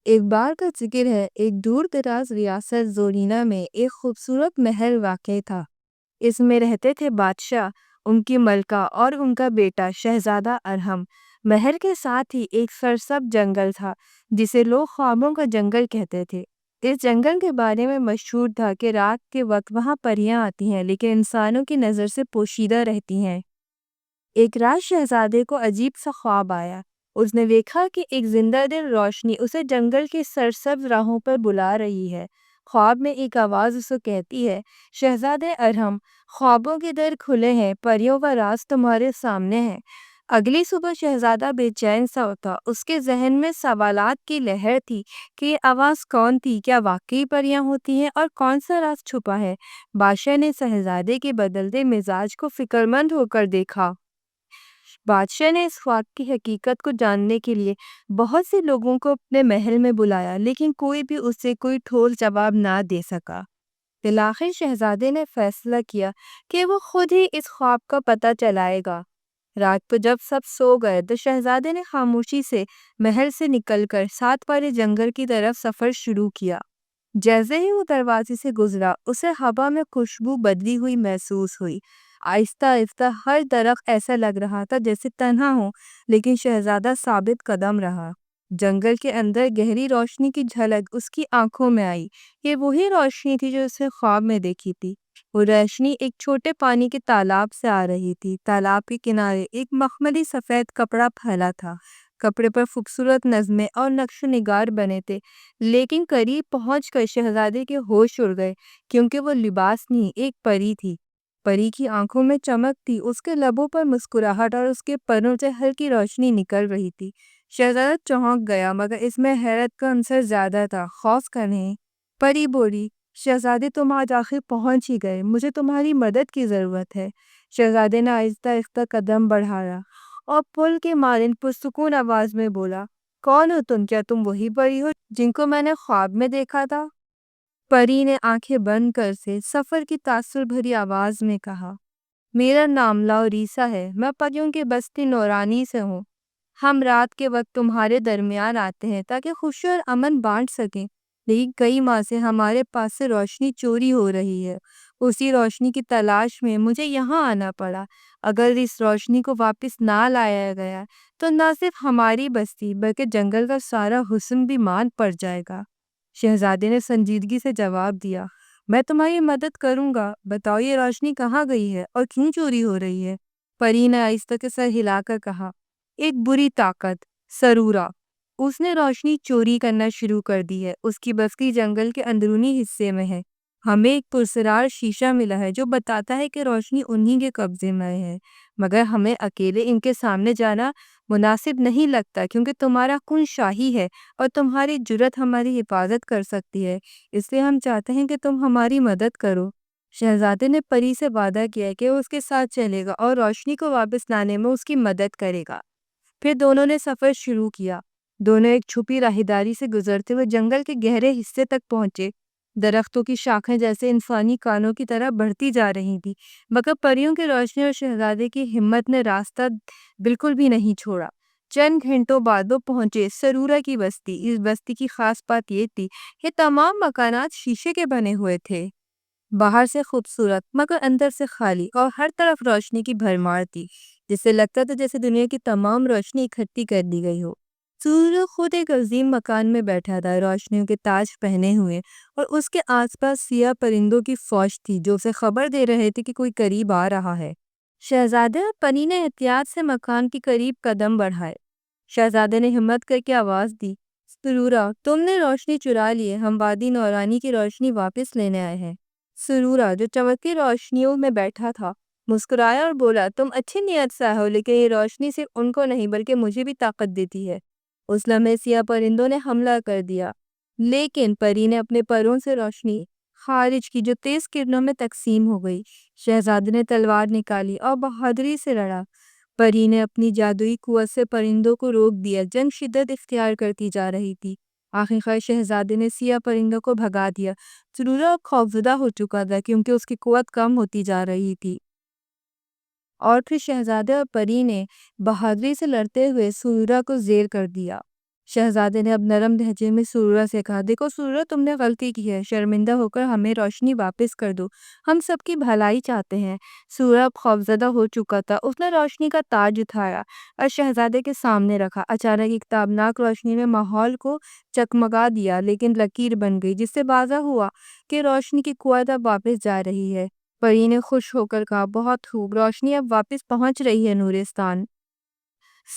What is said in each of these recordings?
ایک بار کا ذکر ہے، ایک دور دراز ریاست زورینا میں ایک خوبصورت محل واقع تھا۔ اس میں رہتے تھے بادشاہ، ان کی ملکہ اور ان کا بیٹا شہزادہ ارہم۔ محل کے ساتھ ہی ایک سرسبز جنگل تھا جسے لوگ خوابوں کا جنگل کہتے تھے۔ اس جنگل کے بارے میں مشہور تھا کہ رات کے وقت وہاں پریاں آتی ہیں لیکن انسانوں کی نظر سے پوشیدہ رہتی ہیں۔ ایک رات شہزادے کو عجیب سا خواب آیا۔ اس نے دیکھا کہ ایک زندہ دل روشنی اسے جنگل کی سرسبز راہوں پر بلا رہی ہے۔ خواب میں ایک آواز اسے کہتی ہے، شہزادے ارہم، خوابوں کے در کھلے ہیں، پریوں کا راز تمہارے سامنے ہے۔ اگلی صبح شہزادہ بے چین سا اٹھا۔ اس کے ذہن میں سوالات کی لہر تھی کہ یہ آواز کون تھی، کیا واقعی پریاں ہوتی ہیں اور کون سا راز چھپا ہے۔ بادشاہ نے شہزادے کے بدلتے مزاج کو فکرمند ہو کر دیکھا۔ بادشاہ نے اس خواب کی حقیقت کو جاننے کے لیے بہت سے لوگوں کو اپنے محل میں بلایا لیکن کوئی بھی اسے کوئی ٹھوس جواب نہ دے سکا۔ بالآخر شہزادے نے فیصلہ کیا کہ وہ خود ہی اس خواب کا پتہ چلائے گا۔ رات کو جب سب سو گئے تو شہزادے نے خاموشی سے محل سے نکل کر ساتھ والے جنگل کی طرف سفر شروع کیا۔ جیسے ہی وہ دروازے سے گزرا، اسے ہوا میں خوشبو بدلی ہوئی محسوس ہوئی۔ آہستہ آہستہ ہر درخت ایسا لگ رہا تھا جیسے تنہا ہو، لیکن شہزادہ ثابت قدم رہا۔ جنگل کے اندر گہری روشنی کی جھلک اس کی آنکھوں میں آئی۔ یہ وہی روشنی تھی جو اسے خواب میں دیکھی تھی۔ وہ روشنی ایک چھوٹے پانی کے تالاب سے آ رہی تھی۔ تالاب کے کنارے ایک مخملی سفید کپڑا پھیلا تھا۔ کپڑے پر خوبصورت نظمیں اور نقش و نگار بنے تھے، لیکن قریب پہنچ کر شہزادے کے ہوش اڑ گئے کیونکہ وہ لباس نہیں، ایک پری تھی۔ پری کی آنکھوں میں چمک تھی، اس کے لبوں پر مسکراہٹ اور اس کے پروں سے ہلکی روشنی نکل رہی تھی۔ شہزادہ چونک گیا، مگر اس میں حیرت کا عنصر زیادہ تھا، خوف کا نہیں۔ پری بولی، شہزادے تم آج آخر پہنچ ہی گئے، مجھے تمہاری مدد کی ضرورت ہے۔ شہزادے نے آہستہ آہستہ قدم بڑھایا اور پل کے مانند پرسکون آواز میں بولا، کون ہو تم؟ کیا تم وہی پری ہو جن کو میں نے خواب میں دیکھا تھا؟ پری نے آنکھیں بند کر سے سفر کی تاثر بھری آواز میں کہا، میرا نام لاوریسا ہے، میں پریوں کی بستی نورانی سے ہوں۔ ہم رات کے وقت تمہارے درمیان آتے ہیں تاکہ خوشی اور امن بانٹ سکیں، لیکن کئی ماہ سے ہمارے پاس سے روشنی چوری ہو رہی ہے۔ اسی روشنی کی تلاش میں مجھے یہاں آنا پڑا۔ اگر اس روشنی کو واپس نہ لایا گیا تو نہ صرف ہماری بستی بلکہ جنگل کا سارا حسن بھی مان پڑ جائے گا۔ شہزادے نے سنجیدگی سے جواب دیا، میں تمہاری مدد کروں گا، بتاؤ یہ روشنی کہاں گئی ہے اور کیوں چوری ہو رہی ہے؟ پری نے آہستہ کے سر ہلا کر کہا، ایک بری طاقت، سرورا، اس نے روشنی چوری کرنا شروع کر دی ہے۔ اس کی بستی جنگل کے اندرونی حصے میں ہے۔ ہمیں ایک پرسرار شیشہ ملا ہے جو بتاتا ہے کہ روشنی انہی کے قبضے میں ہے، مگر ہمیں اکیلے ان کے سامنے جانا مناسب نہیں لگتا کیونکہ تمہارا خون شاہی ہے اور تمہاری جرات ہماری حفاظت کر سکتی ہے، اس لیے ہم چاہتے ہیں کہ تم ہماری مدد کرو۔ شہزادے نے پری سے وعدہ کیا کہ وہ اس کے ساتھ چلے گا اور روشنی کو واپس لانے میں اس کی مدد کرے گا۔ پھر دونوں نے سفر شروع کیا۔ دونوں ایک چھپی راہداری سے گزرتے ہوئے جنگل کے گہرے حصے تک پہنچے۔ درختوں کی شاخیں جیسے انسانی کانوں کی طرح بڑھتی جا رہی تھی، مگر پریوں کی روشنی اور شہزادے کی ہمت نے راستہ بالکل بھی نہیں چھوڑا۔ چند گھنٹوں بعد وہ پہنچے سرورا کی بستی۔ اس بستی کی خاص بات یہ تھی کہ تمام مکانات شیشے کے بنے ہوئے تھے، باہر سے خوبصورت مگر اندر سے خالی، اور ہر طرف روشنی کی بھرمار تھی، جس سے لگتا تھا جیسے دنیا کی تمام روشنی اکٹھی کر دی گئی ہو۔ سورج خود ایک عظیم مکان میں بیٹھا تھا، روشنیوں کے تاج پہنے ہوئے، اور اس کے آس پاس سیاہ پرندوں کی فوج تھی جو اسے خبر دے رہے تھے کہ کوئی قریب آ رہا ہے۔ شہزادے اور پری نے احتیاط سے مکان کے قریب قدم بڑھائے۔ شہزادے نے ہمت کر کے آواز دی، سرورا، تم نے روشنی چرا لی ہے، ہم وادی نورانی کی روشنی واپس لینے آئے ہیں۔ سرورا، جو چمکتی روشنیوں میں بیٹھا تھا، مسکرایا اور بولا، تم اچھی نیت سے ہو، لیکن یہ روشنی صرف ان کو نہیں بلکہ مجھے بھی طاقت دیتی ہے۔ اس لمحے سیاہ پرندوں نے حملہ کر دیا، لیکن پری نے اپنے پروں سے روشنی خارج کی جو تیز کرنوں میں تقسیم ہو گئی۔ شہزادے نے تلوار نکالی اور بہادری سے لڑا۔ پری نے اپنی جادوئی قوت سے پرندوں کو روک دیا، جنگ شدت اختیار کرتی جا رہی تھی۔ آخرکار شہزادے نے سیاہ پرندوں کو بھگا دیا۔ سرورا خوفزدہ ہو چکا تھا کیونکہ اس کی قوت کم ہوتی جا رہی تھی، اور پھر شہزادے اور پری نے بہادری سے لڑتے ہوئے سرورا کو زیر کر دیا۔ شہزادے نے اب نرم لہجے میں سرورہ سے کہا، دیکھو سرورہ، تم نے غلطی کی ہے، شرمندہ ہو کر ہمیں روشنی واپس کر دو، ہم سب کی بھلائی چاہتے ہیں۔ سرورہ اب خوفزدہ ہو چکا تھا، اس نے روشنی کا تاج اٹھایا اور شہزادے کے سامنے رکھا۔ اچانک ایک تابناک روشنی نے ماحول کو چکمگا دیا، لیکن لکیر بن گئی جس سے واضح ہوا کہ روشنی کی قوت اب واپس جا رہی ہے۔ پری نے خوش ہو کر کہا، بہت خوب، روشنی اب واپس پہنچ رہی ہے نورستان۔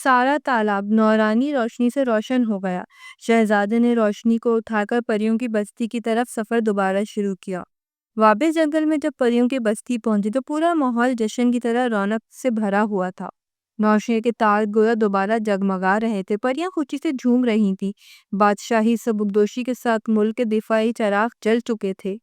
سارا تالاب نورانی روشنی سے روشن ہو گیا۔ شہزادے نے روشنی کو اٹھا کر پریوں کی بستی کی طرف سفر دوبارہ شروع کیا۔ واپس جنگل میں جب پریوں کی بستی پہنچی تو پورا ماحول جشن کی طرح رونق سے بھرا ہوا تھا۔ روشنی کے تار گویا دوبارہ جگمگا رہے تھے، پریاں خوشی سے جھوم رہی تھیں۔ بادشاہی سبکدوشی کے ساتھ ملک کے دفاعی چراغ جل چکے تھے۔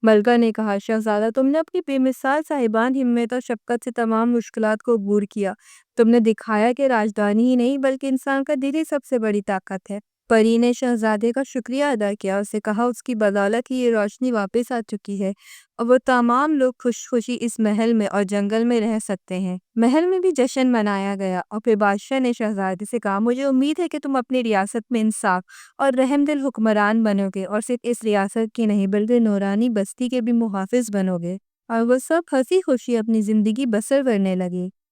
ملکہ نے کہا، شہزادہ، تم نے اپنی بے مثال صاحبان ہمت اور شفقت سے تمام مشکلات کو عبور کیا۔ تم نے دکھایا کہ راجدھانی ہی نہیں بلکہ انسان کا دل ہی سب سے بڑی طاقت ہے۔ پری نے شہزادے کا شکریہ ادا کیا، اسے کہا اس کی بدولت ہی یہ روشنی واپس آ چکی ہے اور وہ تمام لوگ خوشی اس محل میں اور جنگل میں رہ سکتے ہیں۔ محل میں بھی جشن منایا گیا اور پھر بادشاہ نے شہزادے سے کہا، مجھے امید ہے کہ تم اپنی ریاست میں انصاف اور رحم دل حکمران بنو گے اور صرف اس ریاست کی نہیں بلکہ نورانی بستی کے بھی محافظ بنو گے۔ اور وہ سب ہنسی خوشی اپنی زندگی بسر کرنے لگے۔